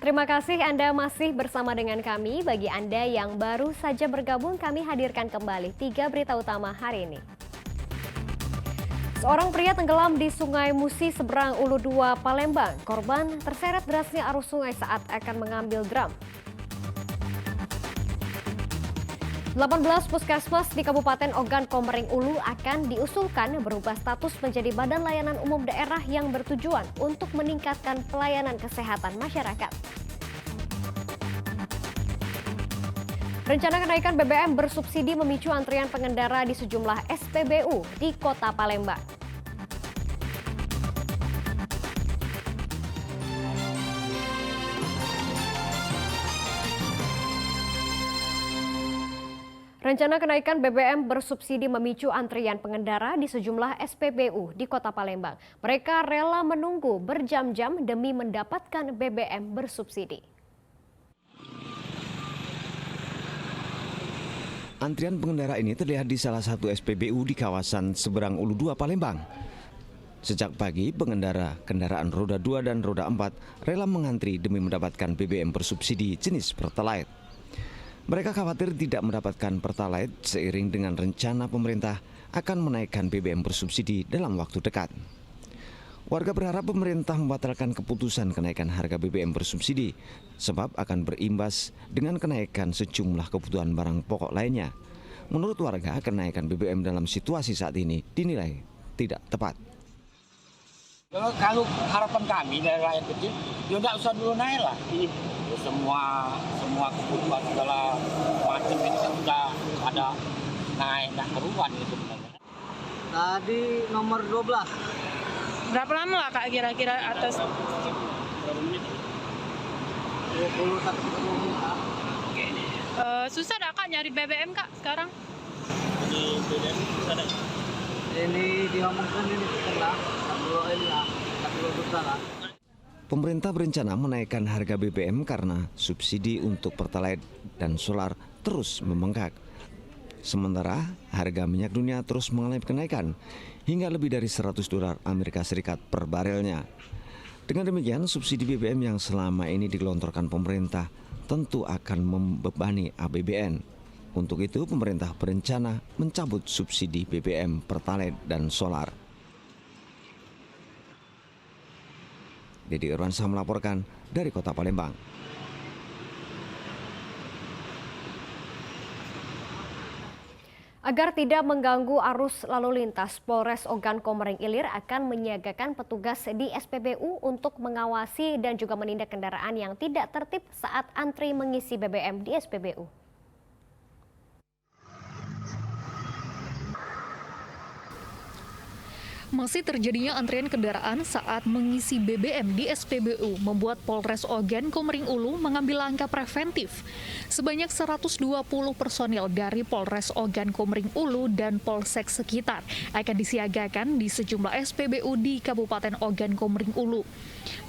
Terima kasih Anda masih bersama dengan kami. Bagi Anda yang baru saja bergabung, kami hadirkan kembali 3 berita utama hari ini. Seorang pria tenggelam di Sungai Musi seberang Ulu 2 Palembang. Korban terseret derasnya arus sungai saat akan mengambil drum. 18 puskesmas di Kabupaten Ogan Komering Ulu akan diusulkan berubah status menjadi Badan Layanan Umum Daerah yang bertujuan untuk meningkatkan pelayanan kesehatan masyarakat. Rencana kenaikan BBM bersubsidi memicu antrian pengendara di sejumlah SPBU di Kota Palembang. Rencana kenaikan BBM bersubsidi memicu antrian pengendara di sejumlah SPBU di Kota Palembang. Mereka rela menunggu berjam-jam demi mendapatkan BBM bersubsidi. Antrian pengendara ini terlihat di salah satu SPBU di kawasan seberang Ulu 2 Palembang. Sejak pagi, pengendara kendaraan roda 2 dan roda 4 rela mengantri demi mendapatkan BBM bersubsidi jenis Pertalite. Mereka khawatir tidak mendapatkan Pertalite seiring dengan rencana pemerintah akan menaikkan BBM bersubsidi dalam waktu dekat. Warga berharap pemerintah membatalkan keputusan kenaikan harga BBM bersubsidi sebab akan berimbas dengan kenaikan sejumlah kebutuhan barang pokok lainnya. Menurut warga, kenaikan BBM dalam situasi saat ini dinilai tidak tepat. Kalau harapan kami dari rakyat kecil, ya tidak usah dulu naik lah. Semua kebutuhan segala macam ini kan sudah ada naik dan keruan itu sebenarnya. Tadi nomor 12. Berapa lama lah Kak kira-kira atas? Berapa menit? 20 menit. Susah dah Kak nyari BBM Kak sekarang? Jadi BBM susah dah. Ini diomongkan ini setelah satu besar lah. Pemerintah berencana menaikkan harga BBM karena subsidi untuk Pertalite dan solar terus membengkak. Sementara harga minyak dunia terus mengalami kenaikan hingga lebih dari $100 Amerika Serikat per barelnya. Dengan demikian, subsidi BBM yang selama ini digelontorkan pemerintah tentu akan membebani APBN. Untuk itu, pemerintah berencana mencabut subsidi BBM, Pertalite, dan solar. Dedy Irwansyah melaporkan dari Kota Palembang. Agar tidak mengganggu arus lalu lintas, Polres Ogan Komering Ilir akan menyiagakan petugas di SPBU untuk mengawasi dan juga menindak kendaraan yang tidak tertib saat antri mengisi BBM di SPBU. Masih terjadinya antrian kendaraan saat mengisi BBM di SPBU membuat Polres Ogan Komering Ulu mengambil langkah preventif. Sebanyak 120 personil dari Polres Ogan Komering Ulu dan Polsek sekitar akan disiagakan di sejumlah SPBU di Kabupaten Ogan Komering Ulu.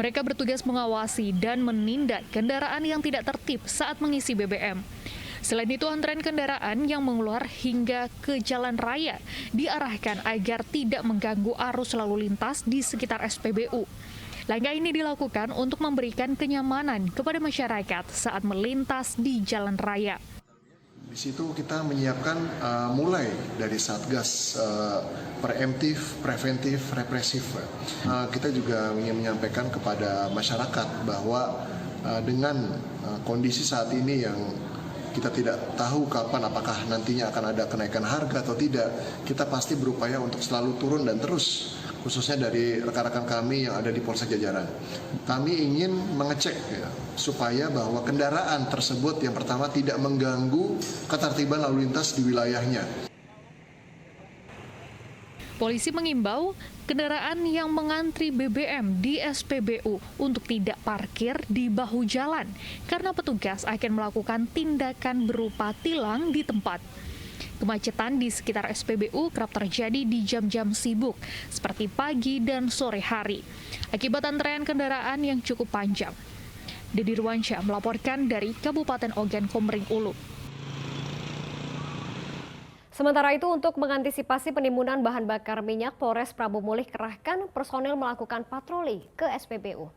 Mereka bertugas mengawasi dan menindak kendaraan yang tidak tertib saat mengisi BBM. Selain itu, antrean kendaraan yang mengeluar hingga ke jalan raya diarahkan agar tidak mengganggu arus lalu lintas di sekitar SPBU. Langkah ini dilakukan untuk memberikan kenyamanan kepada masyarakat saat melintas di jalan raya. Di situ kita menyiapkan mulai dari Satgas preemptif, preventif, represif. Kita juga ingin menyampaikan kepada masyarakat bahwa dengan kondisi saat ini yang kita tidak tahu kapan apakah nantinya akan ada kenaikan harga atau tidak. Kita pasti berupaya untuk selalu turun dan terus, khususnya dari rekan-rekan kami yang ada di Polsek jajaran. Kami ingin mengecek ya, supaya bahwa kendaraan tersebut yang pertama tidak mengganggu ketertiban lalu lintas di wilayahnya. Polisi mengimbau kendaraan yang mengantri BBM di SPBU untuk tidak parkir di bahu jalan karena petugas akan melakukan tindakan berupa tilang di tempat. Kemacetan di sekitar SPBU kerap terjadi di jam-jam sibuk seperti pagi dan sore hari akibat antrean kendaraan yang cukup panjang. Dedy Irwansyah melaporkan dari Kabupaten Ogan Komering Ulu. Sementara itu, untuk mengantisipasi penimbunan bahan bakar minyak, Polres Prabu Mulih kerahkan personil melakukan patroli ke SPBU.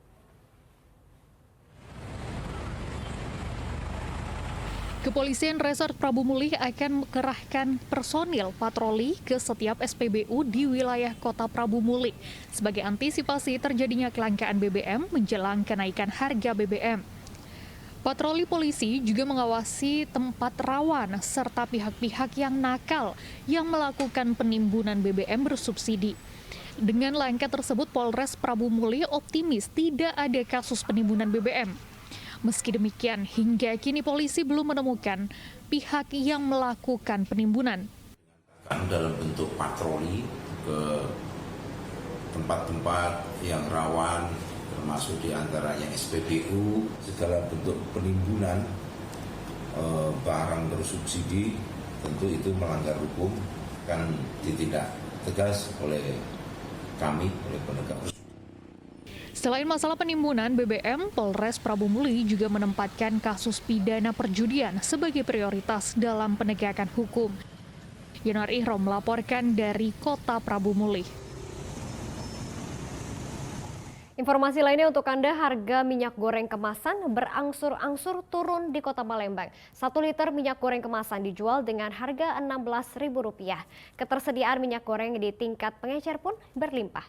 Kepolisian Resort Prabu Mulih akan mengerahkan personil patroli ke setiap SPBU di wilayah Kota Prabu Mulih sebagai antisipasi terjadinya kelangkaan BBM menjelang kenaikan harga BBM. Patroli polisi juga mengawasi tempat rawan serta pihak-pihak yang nakal yang melakukan penimbunan BBM bersubsidi. Dengan langkah tersebut, Polres Prabu Mulih optimis tidak ada kasus penimbunan BBM. Meski demikian, hingga kini polisi belum menemukan pihak yang melakukan penimbunan. Dalam bentuk patroli ke tempat-tempat yang rawan, termasuk diantaranya SPBU, segala bentuk penimbunan barang bersubsidi, tentu itu melanggar hukum, kan ditindak tegas oleh kami, oleh penegak hukum. Selain masalah penimbunan BBM, Polres Prabu Mulih juga menempatkan kasus pidana perjudian sebagai prioritas dalam penegakan hukum. Yonar Ihrom melaporkan dari Kota Prabu Mulih. Informasi lainnya untuk Anda, harga minyak goreng kemasan berangsur-angsur turun di Kota Palembang. 1 liter minyak goreng kemasan dijual dengan harga Rp16.000. Ketersediaan minyak goreng di tingkat pengecer pun berlimpah.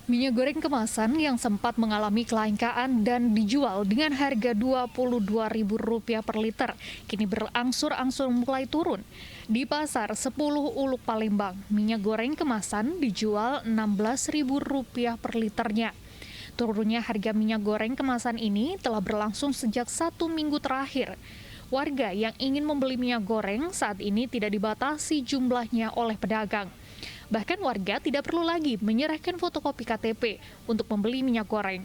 Minyak goreng kemasan yang sempat mengalami kelangkaan dan dijual dengan harga Rp22.000 per liter, kini berangsur-angsur mulai turun. Di pasar 10 Uluk Palembang, minyak goreng kemasan dijual Rp16.000 per liternya. Turunnya harga minyak goreng kemasan ini telah berlangsung sejak 1 minggu terakhir. Warga yang ingin membeli minyak goreng saat ini tidak dibatasi jumlahnya oleh pedagang. Bahkan warga tidak perlu lagi menyerahkan fotokopi KTP untuk membeli minyak goreng.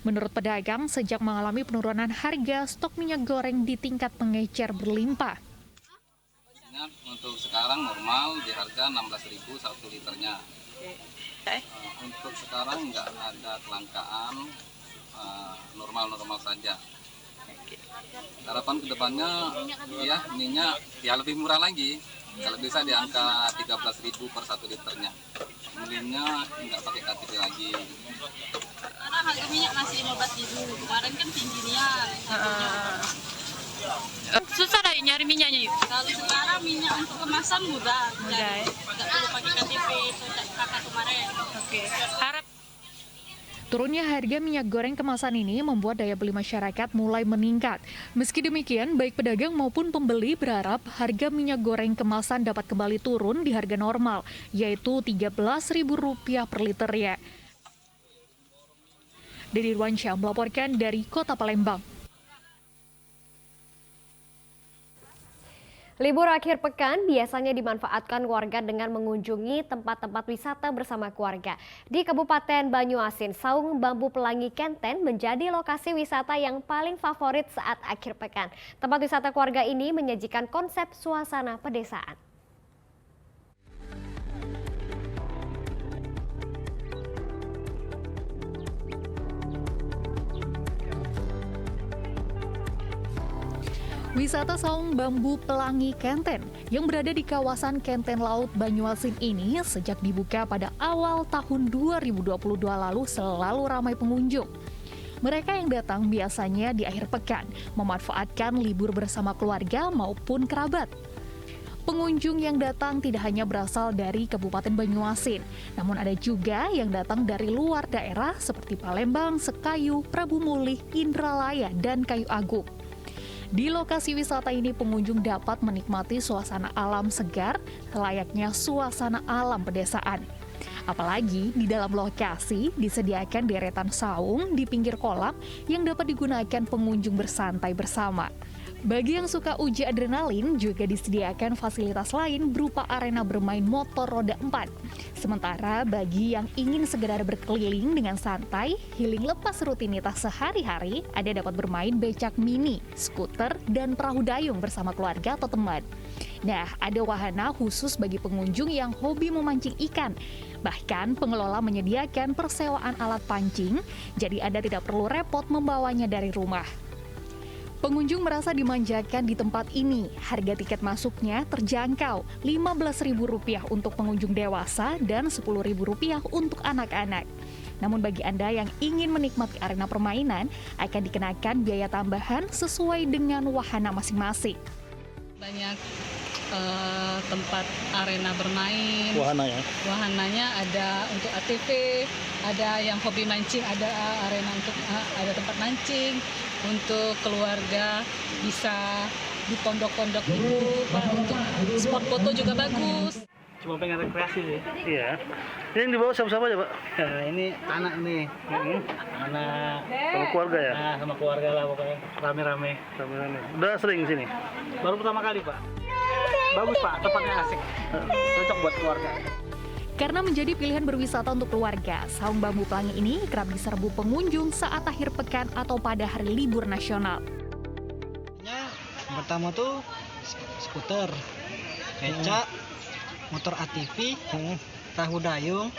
Menurut pedagang, sejak mengalami penurunan harga, stok minyak goreng di tingkat pengecer berlimpah. Untuk sekarang normal di harga Rp16.000 1 liternya. Untuk sekarang nggak ada kelangkaan, normal-normal saja. Harapan kedepannya ya minyak ya lebih murah lagi. Kalau bisa di angka Rp13.000 per 1 liternya. Belinya nggak pakai KTP lagi. Karena harga minyak masih Rp15.000, kemarin kan tingginya. Susah dah nyari minyaknya yuk. Kalau sekarang minyak untuk kemasan mudah ya. Nggak perlu pakai KTP kakak kemarin. Oke. Harap Turunnya harga minyak goreng kemasan ini membuat daya beli masyarakat mulai meningkat. Meski demikian, baik pedagang maupun pembeli berharap harga minyak goreng kemasan dapat kembali turun di harga normal, yaitu Rp13.000 per liternya. Dedi Irwansyah melaporkan dari Kota Palembang. Libur akhir pekan biasanya dimanfaatkan warga dengan mengunjungi tempat-tempat wisata bersama keluarga. Di Kabupaten Banyuasin, Saung Bambu Pelangi Kenten menjadi lokasi wisata yang paling favorit saat akhir pekan. Tempat wisata keluarga ini menyajikan konsep suasana pedesaan. Wisata Saung Bambu Pelangi Kenten yang berada di kawasan Kenten Laut Banyuasin ini sejak dibuka pada awal tahun 2022 lalu selalu ramai pengunjung. Mereka yang datang biasanya di akhir pekan, memanfaatkan libur bersama keluarga maupun kerabat. Pengunjung yang datang tidak hanya berasal dari Kabupaten Banyuasin, namun ada juga yang datang dari luar daerah seperti Palembang, Sekayu, Prabu Mulih, Indralaya, dan Kayu Agung. Di lokasi wisata ini pengunjung dapat menikmati suasana alam segar layaknya suasana alam pedesaan. Apalagi di dalam lokasi disediakan deretan saung di pinggir kolam yang dapat digunakan pengunjung bersantai bersama. Bagi yang suka uji adrenalin juga disediakan fasilitas lain berupa arena bermain motor roda 4. Sementara bagi yang ingin sekedar berkeliling dengan santai, healing lepas rutinitas sehari-hari, ada dapat bermain becak mini, skuter, dan perahu dayung bersama keluarga atau teman. Nah, ada wahana khusus bagi pengunjung yang hobi memancing ikan. Bahkan pengelola menyediakan persewaan alat pancing, jadi Anda tidak perlu repot membawanya dari rumah. Pengunjung merasa dimanjakan di tempat ini. Harga tiket masuknya terjangkau, Rp15.000 untuk pengunjung dewasa dan Rp10.000 untuk anak-anak. Namun bagi Anda yang ingin menikmati arena permainan, akan dikenakan biaya tambahan sesuai dengan wahana masing-masing. Banyak tempat arena bermain. Wahananya ada untuk ATV, ada yang hobi mancing, ada arena untuk ada tempat mancing. Untuk keluarga bisa di pondok-pondok itu, Pak, untuk spot foto juga bagus. Cuma pengen rekreasi sih. Iya. Ini yang dibawa siapa-siapa aja, Pak? Nah, ini anak ini. Anak Sama keluarga ya? nah, sama keluarga lah pokoknya. Rame-rame. Udah sering sini? Baru pertama kali, Pak. Bagus, Pak. Tempatnya asik. Cocok buat keluarga. Karena menjadi pilihan berwisata untuk keluarga, Saung Bambu Pelangi ini kerap diserbu pengunjung saat akhir pekan atau pada hari libur nasional. Yang pertama tuh skuter, becak, motor ATV, perahu dayung,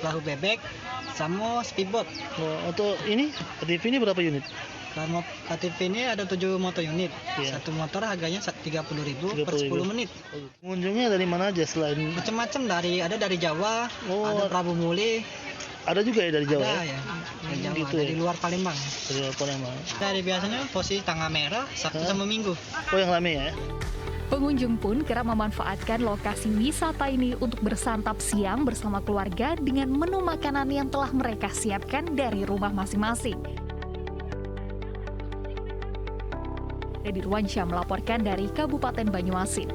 perahu bebek, sama speedboat. Untuk ini, TV ini berapa unit? Kalau KTV ini ada 7 motor unit. Iya. Satu motor harganya 30.000 per 10 menit. Pengunjungnya dari mana aja selain? Macam-macam ada dari Jawa, ada Prabu Muli, Ada juga ya dari Jawa ada ya? ya. Dari Jawa, Gitu dari ya? luar Palembang. Dari luar Palembang. Dari biasanya posisi tanggal merah, Sabtu sama Minggu. Oh, yang rame ya? Pengunjung pun kerap memanfaatkan lokasi wisata ini untuk bersantap siang bersama keluarga dengan menu makanan yang telah mereka siapkan dari rumah masing-masing. Dedi Ruansyah melaporkan dari Kabupaten Banyuasin.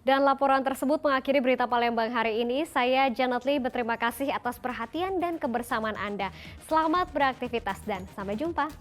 Dan laporan tersebut mengakhiri berita Palembang hari ini. Saya Janet Lee berterima kasih atas perhatian dan kebersamaan Anda. Selamat beraktivitas dan sampai jumpa.